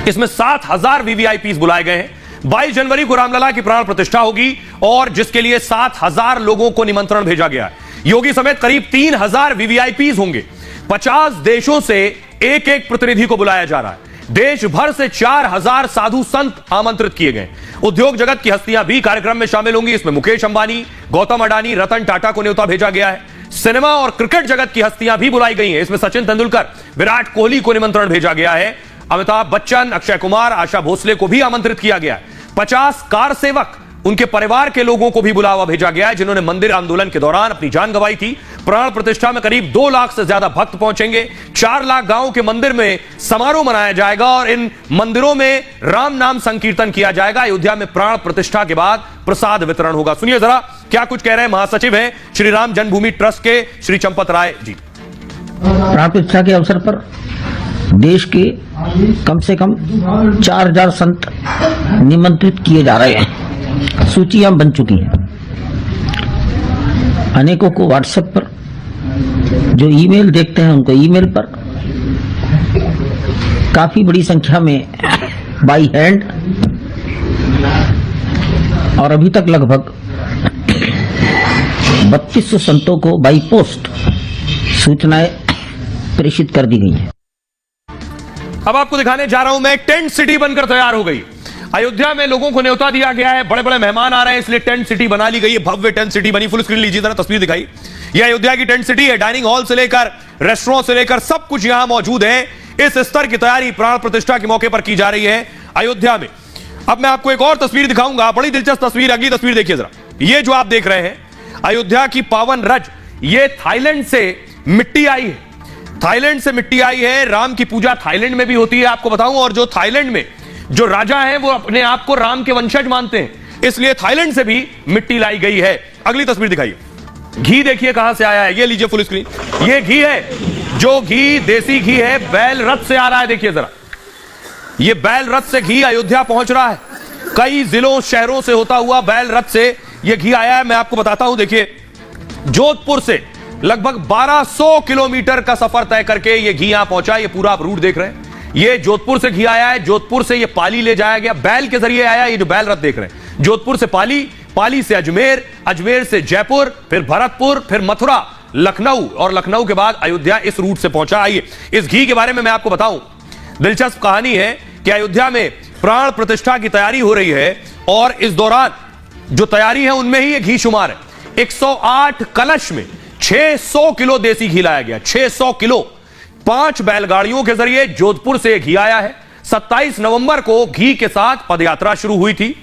इसमें 7,000 वीवीआईपी बुलाए गए हैं। 22 जनवरी को रामलला की प्राण प्रतिष्ठा होगी और जिसके लिए 7,000 लोगों को निमंत्रण भेजा गया है। योगी समेत करीब 3,000 वीवीआईपी होंगे। 50 देशों से एक एक प्रतिनिधि को बुलाया जा रहा है। देश भर से 4,000 साधु संत आमंत्रित किए गए। उद्योग जगत की हस्तियां भी कार्यक्रम में शामिल होंगी। इसमें मुकेश अंबानी, गौतम अडानी, रतन टाटा को न्योता भेजा गया है। सिनेमा और क्रिकेट जगत की हस्तियां भी बुलाई गई हैं। इसमें सचिन तेंदुलकर, विराट कोहली को निमंत्रण भेजा गया है। अमिताभ बच्चन, अक्षय कुमार, आशा भोसले को भी आमंत्रित किया गया है। 50 कार सेवक, उनके परिवार के लोगों को भी बुलावा भेजा गया है जिन्होंने मंदिर आंदोलन के दौरान अपनी जान गंवाई थी। प्राण प्रतिष्ठा में करीब 2 लाख से ज्यादा भक्त पहुंचेंगे। 4 लाख गांव के मंदिर में समारोह मनाया जाएगा और इन मंदिरों में राम नाम संकीर्तन किया जाएगा। अयोध्या में प्राण प्रतिष्ठा के बाद प्रसाद वितरण होगा। सुनिए जरा क्या कुछ कह रहे हैं महासचिव हैं श्री राम जन्मभूमि ट्रस्ट के श्री चंपत राय जी। प्राण प्रतिष्ठा के अवसर पर देश के कम से कम 4,000 संत निमंत्रित किए जा रहे हैं। सूचियां बन चुकी हैं। अनेकों को व्हाट्सएप पर, जो ईमेल देखते हैं उनको ईमेल पर, काफी बड़ी संख्या में बाई हैंड और अभी तक लगभग 3200 संतों को बाई पोस्ट सूचनाएं प्रेषित कर दी गई हैं। अब आपको दिखाने जा रहा हूं मैं, एक टेंट सिटी बनकर तैयार हो गई। अयोध्या में लोगों को न्योता दिया गया है, बड़े बड़े मेहमान आ रहे हैं, इसलिए टेंट सिटी बना ली गई है। भव्य टेंट सिटी बनी। फुल स्क्रीन लीजिए जरा, तस्वीर दिखाई। यह अयोध्या की टेंट सिटी है। डाइनिंग हॉल से लेकर रेस्टोरेंट से लेकर सब कुछ यहां मौजूद है। इस स्तर की तैयारी प्राण प्रतिष्ठा के मौके पर की जा रही है अयोध्या में। अब मैं आपको एक और तस्वीर दिखाऊंगा, बड़ी दिलचस्प तस्वीर। अगली तस्वीर देखिए जरा। ये जो आप देख रहे हैं अयोध्या की पावन रज, ये थाईलैंड से मिट्टी आई है। थाईलैंड से मिट्टी आई है। राम की पूजा थाईलैंड में भी होती है, आपको बताऊं। और जो थाईलैंड में जो राजा हैं वो अपने आप को राम के वंशज मानते हैं, इसलिए थाईलैंड से भी मिट्टी लाई गई है। अगली तस्वीर दिखाइए। घी देखिए कहां से आया है। ये लीजिए फुल स्क्रीन। ये घी है, जो घी देसी घी है, बैल रथ से आ रहा है। देखिए जरा, ये बैल रथ से घी अयोध्या पहुंच रहा है। कई जिलों शहरों से होता हुआ बैल रथ से यह घी आया है। मैं आपको बताता हूं, देखिए जोधपुर से लगभग 1200 किलोमीटर का सफर तय करके यह घी यहां पहुंचा। यह पूरा आप रूट देख रहे हैं। ये जोधपुर से घी आया है। जोधपुर से ये पाली ले जाया गया, बैल के जरिए आया। ये जो बैल रथ देख रहे हैं, जोधपुर से पाली, पाली से अजमेर, अजमेर से जयपुर, फिर भरतपुर, फिर मथुरा, लखनऊ और लखनऊ के बाद अयोध्या इस रूट से पहुंचा। आइए इस घी के बारे में मैं आपको बताऊं। दिलचस्प कहानी है कि अयोध्या में प्राण प्रतिष्ठा की तैयारी हो रही है और इस दौरान जो तैयारी है उनमें ही ये घी शुमार है। 108 कलश में 600 किलो देसी घी लाया गया। 600 किलो 5 बैलगाड़ियों के जरिए जोधपुर से घी आया है। 27 नवंबर को घी के साथ पदयात्रा शुरू हुई थी,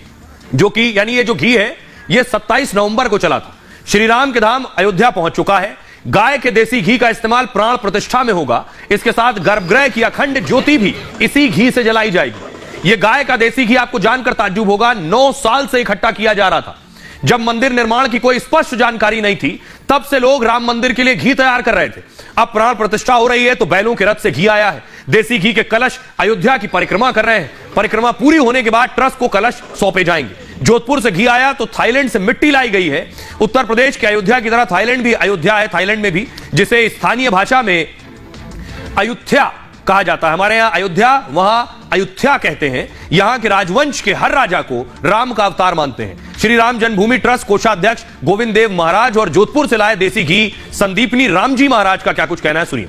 जो कि यानी ये जो घी है ये 27 नवंबर को चला था। श्री राम के धाम अयोध्या पहुंच चुका है। गाय के देसी घी का इस्तेमाल प्राण प्रतिष्ठा में होगा। इसके साथ गर्भगृह की अखंड ज्योति भी इसी घी से जलाई जाएगी। यह गाय का देसी घी आपको जानकर ताज्जुब होगा, 9 साल से इकट्ठा किया जा रहा था। जब मंदिर निर्माण की कोई स्पष्ट जानकारी नहीं थी, तब से लोग राम मंदिर के लिए घी तैयार कर रहे थे। अब प्राण प्रतिष्ठा हो रही है तो बैलों के रथ से घी आया है। देसी घी के कलश अयोध्या की परिक्रमा कर रहे हैं। परिक्रमा पूरी होने के बाद ट्रस्ट को कलश सौंपे जाएंगे। जोधपुर से घी आया तो थाईलैंड से मिट्टी लाई गई है। उत्तर प्रदेश के अयोध्या की तरह थाईलैंड भी अयोध्या है, थाईलैंड में भी, जिसे स्थानीय भाषा में अयोध्या कहा जाता है। हमारे यहां अयोध्या, वहां अयोध्या कहते हैं। यहां के राजवंश के हर राजा को राम का अवतार मानते हैं। श्री राम जन्मभूमि ट्रस्ट कोषाध्यक्ष गोविंद देव महाराज और जोधपुर से लाए देसी घी संदीपनी रामजी महाराज का क्या कुछ कहना है, सुनिए।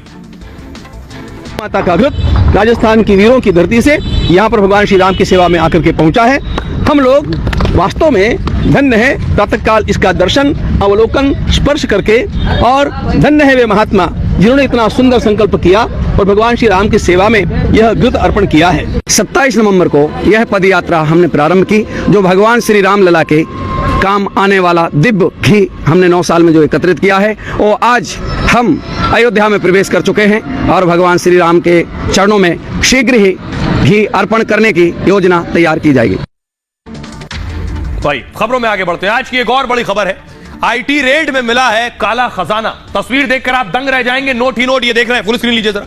माता का घृत राजस्थान की वीरों की धरती से यहाँ पर भगवान श्री राम की सेवा में आकर के पहुंचा है। हम लोग वास्तव में धन्य है प्रातःकाल इसका दर्शन, अवलोकन, स्पर्श करके, और धन्य है वे महात्मा जिन्होंने इतना सुंदर संकल्प किया और भगवान श्री राम की सेवा में यह घृत अर्पण किया है। 27 नवंबर को यह पदयात्रा हमने प्रारंभ की, जो भगवान श्री राम लला के काम आने वाला दिव्य घी हमने 9 साल में जो एकत्रित किया है, वो आज हम अयोध्या में प्रवेश कर चुके हैं और भगवान श्री राम के चरणों में शीघ्र ही घी अर्पण करने की योजना तैयार की जाएगी। भाई खबरों में आगे बढ़ते हैं। आज की एक और बड़ी खबर है, आईटी रेड में मिला है काला खजाना। तस्वीर देखकर आप दंग रह जाएंगे। नोट ही नोट, ये देख रहे हैं, फुल स्क्रीन लीजिए जरा।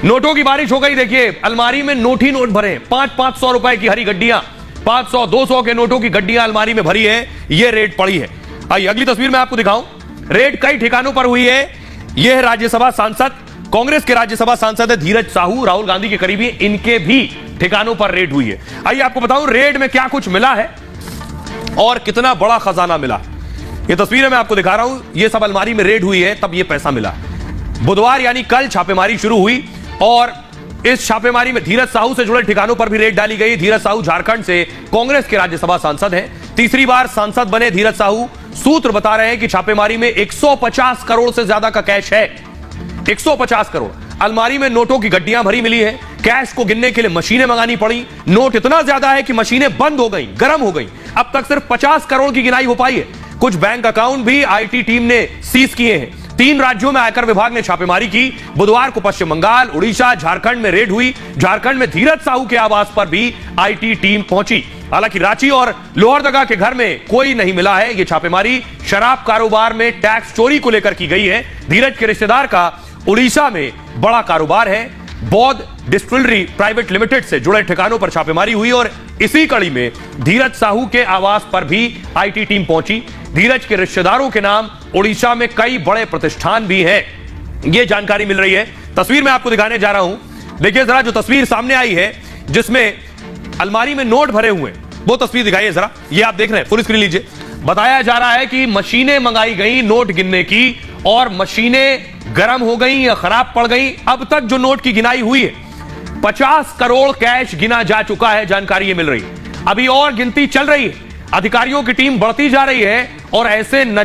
नोटों की बारिश हो गई। देखिए अलमारी में नोट ही नोट भरे हैं। 500 रुपए की हरी गड्डियां, 500, 200 के नोटों की गड्डियां अलमारी में भरी है। ये रेड पड़ी है। आइए अगली तस्वीर में आपको दिखाऊं। रेड कई ठिकानों पर हुई है। यह है राज्यसभा सांसद, कांग्रेस के राज्यसभा सांसद है धीरज साहू, राहुल गांधी के करीबी। इनके भी ठिकानों पर रेड हुई है। आइए आपको बताऊं रेड में क्या कुछ मिला है और कितना बड़ा खजाना मिला। ये तस्वीरें मैं आपको दिखा रहा हूं, ये सब अलमारी में रेड हुई है तब ये पैसा मिला। बुधवार यानी कल छापेमारी शुरू हुई और इस छापेमारी में धीरज साहू से जुड़े ठिकानों पर भी रेड डाली गई। धीरज साहू झारखंड से कांग्रेस के राज्यसभा सांसद हैं, तीसरी बार सांसद बने धीरज साहू। सूत्र बता रहे हैं कि छापेमारी में 150 करोड़ से ज्यादा का कैश है, 150 करोड़। अलमारी में नोटों की गड्डियां भरी मिली है, कैश को गिनने के लिए मशीनें मंगानी पड़ी। नोट इतना ज्यादा है कि मशीनें बंद हो गई, गर्म हो गई। अब तक सिर्फ 50 करोड़ की गिनाई हो पाई है। कुछ बैंक अकाउंट भी आईटी टीम ने सीज किए हैं। 3 राज्यों में आयकर विभाग ने छापेमारी की। बुधवार को पश्चिम बंगाल, उड़ीसा, झारखंड में रेड हुई। झारखंड में धीरज साहू के आवास पर भी आईटी टीम पहुंची। हालांकि रांची और लोहरदगा के घर में कोई नहीं मिला है। यह छापेमारी शराब कारोबार में टैक्स चोरी को लेकर की गई है। धीरज के रिश्तेदार का उड़ीसा में बड़ा कारोबार है। बौद्ध डिस्टिलरी प्राइवेट लिमिटेड से जुड़े ठिकानों पर छापेमारी हुई और इसी कड़ी में धीरज साहू के आवास पर भी आईटी टीम पहुंची। धीरज के रिश्तेदारों के नाम उड़ीसा में कई बड़े प्रतिष्ठान भी हैं, यह जानकारी मिल रही है। तस्वीर मैं आपको दिखाने जा रहा हूं, देखिए जरा जो तस्वीर सामने आई है जिसमें अलमारी में नोट भरे हुए, वो तस्वीर दिखाइए जरा। ये आप देख रहे हैं, फुल स्क्रीन लीजिए। बताया जा रहा है कि मशीनें मंगाई गई नोट गिनने की और मशीनें गर्म हो गई या खराब पड़ गई। अब तक जो नोट की गिनाई हुई है 50 करोड़ कैश गिना जा चुका है, जानकारी ये मिल रही है। अभी और गिनती चल रही है, अधिकारियों की टीम बढ़ती जा रही है और ऐसे न